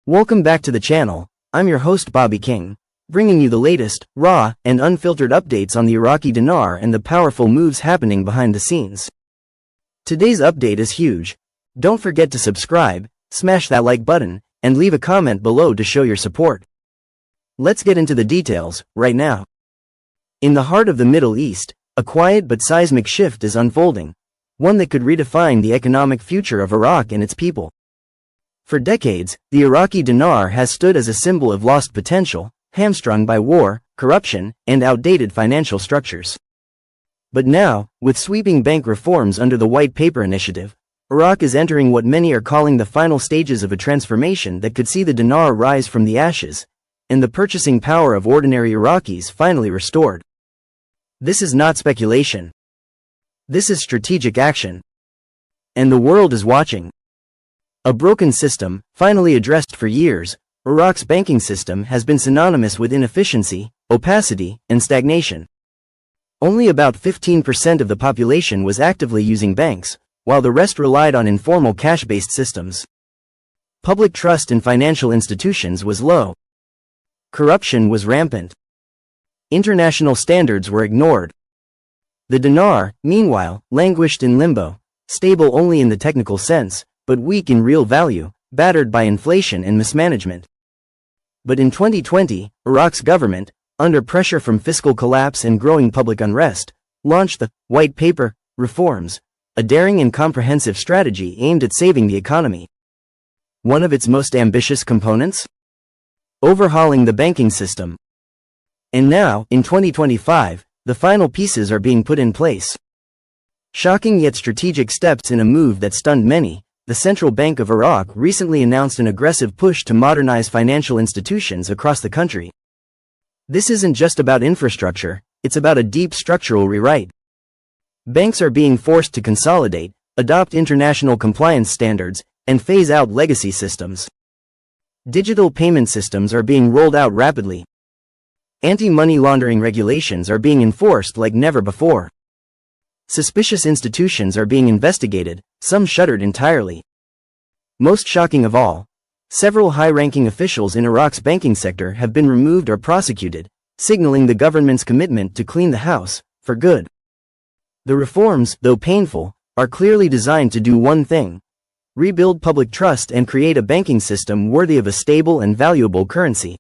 Welcome back to the channel. I'm your host Bobby King, bringing you the latest, raw, and unfiltered updates on the Iraqi dinar and the powerful moves happening behind the scenes. Today's update is huge. Don't forget to subscribe, smash that like button, and leave a comment below to show your support. Let's get into the details, right now. In the heart of the Middle East, a quiet but seismic shift is unfolding, one that could redefine the economic future of Iraq and its people. For decades, the Iraqi dinar has stood as a symbol of lost potential, hamstrung by war, corruption, and outdated financial structures. But now, with sweeping bank reforms under the White Paper Initiative, Iraq is entering what many are calling the final stages of a transformation that could see the dinar rise from the ashes, and the purchasing power of ordinary Iraqis finally restored. This is not speculation. This is strategic action. And the world is watching. A broken system, finally addressed for years, Iraq's banking system has been synonymous with inefficiency, opacity, and stagnation. Only about 15% of the population was actively using banks, while the rest relied on informal cash-based systems. Public trust in financial institutions was low. Corruption was rampant. International standards were ignored. The dinar, meanwhile, languished in limbo, stable only in the technical sense, but weak in real value, battered by inflation and mismanagement. But in 2020, Iraq's government, under pressure from fiscal collapse and growing public unrest, launched the White Paper reforms, a daring and comprehensive strategy aimed at saving the economy. One of its most ambitious components? Overhauling the banking system. And now, in 2025, the final pieces are being put in place. Shocking yet strategic steps in a move that stunned many. The Central Bank of Iraq recently announced an aggressive push to modernize financial institutions across the country. This isn't just about infrastructure, it's about a deep structural rewrite. Banks are being forced to consolidate, adopt international compliance standards, and phase out legacy systems. Digital payment systems are being rolled out rapidly. Anti-money laundering regulations are being enforced like never before. Suspicious institutions are being investigated, some shuttered entirely. Most shocking of all, several high-ranking officials in Iraq's banking sector have been removed or prosecuted, signaling the government's commitment to clean the house, for good. The reforms, though painful, are clearly designed to do one thing: rebuild public trust and create a banking system worthy of a stable and valuable currency.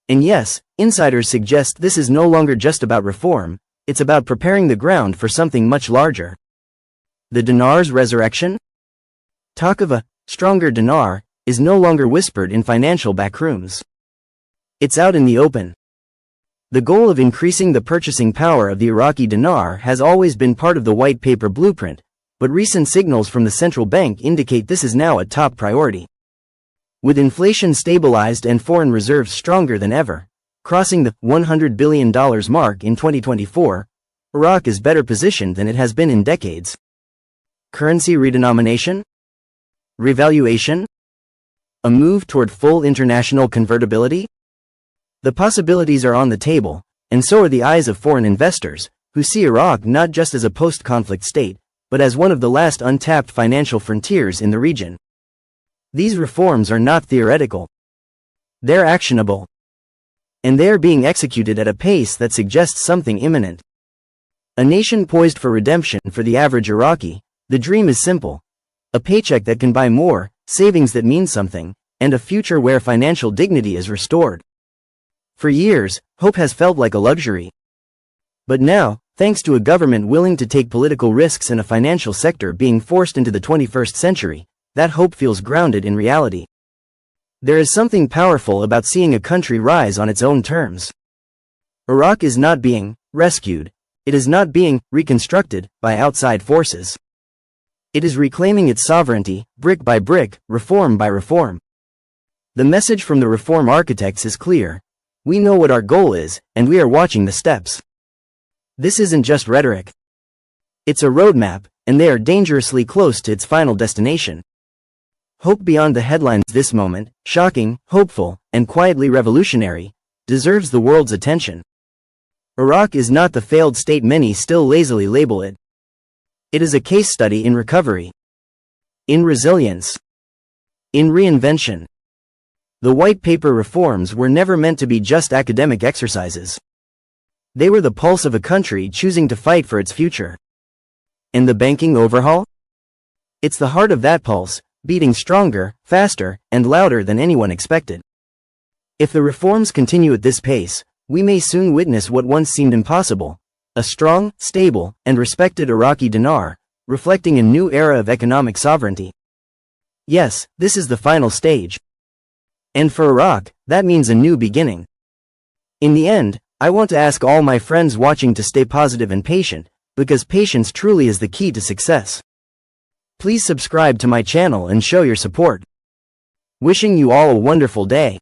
And yes, insiders suggest this is no longer just about reform, it's about preparing the ground for something much larger. The dinar's resurrection? Talk of a stronger dinar is no longer whispered in financial backrooms. It's out in the open. The goal of increasing the purchasing power of the Iraqi dinar has always been part of the White Paper blueprint, but recent signals from the central bank indicate this is now a top priority. With inflation stabilized and foreign reserves stronger than ever, crossing the $100 billion mark in 2024, Iraq is better positioned than it has been in decades. Currency redenomination? Revaluation? A move toward full international convertibility? The possibilities are on the table, and so are the eyes of foreign investors, who see Iraq not just as a post-conflict state, but as one of the last untapped financial frontiers in the region. These reforms are not theoretical. They're actionable. And they are being executed at a pace that suggests something imminent. A nation poised for redemption. For the average Iraqi, the dream is simple: a paycheck that can buy more, savings that mean something, and a future where financial dignity is restored. For years, hope has felt like a luxury. But now, thanks to a government willing to take political risks and a financial sector being forced into the 21st century, that hope feels grounded in reality. There is something powerful about seeing a country rise on its own terms. Iraq is not being rescued. It is not being reconstructed by outside forces. It is reclaiming its sovereignty, brick by brick, reform by reform. The message from the reform architects is clear. We know what our goal is, and we are watching the steps. This isn't just rhetoric. It's a roadmap, and they are dangerously close to its final destination. Hope beyond the headlines. This moment, shocking, hopeful, and quietly revolutionary, deserves the world's attention. Iraq is not the failed state many still lazily label it. It is a case study in recovery, in resilience, in reinvention. The white paper reforms were never meant to be just academic exercises. They were the pulse of a country choosing to fight for its future. And the banking overhaul? It's the heart of that pulse, beating stronger, faster, and louder than anyone expected. If the reforms continue at this pace, we may soon witness what once seemed impossible: a strong, stable, and respected Iraqi dinar, reflecting a new era of economic sovereignty. Yes, this is the final stage. And for Iraq, that means a new beginning. In the end, I want to ask all my friends watching to stay positive and patient, because patience truly is the key to success. Please subscribe to my channel and show your support. Wishing you all a wonderful day.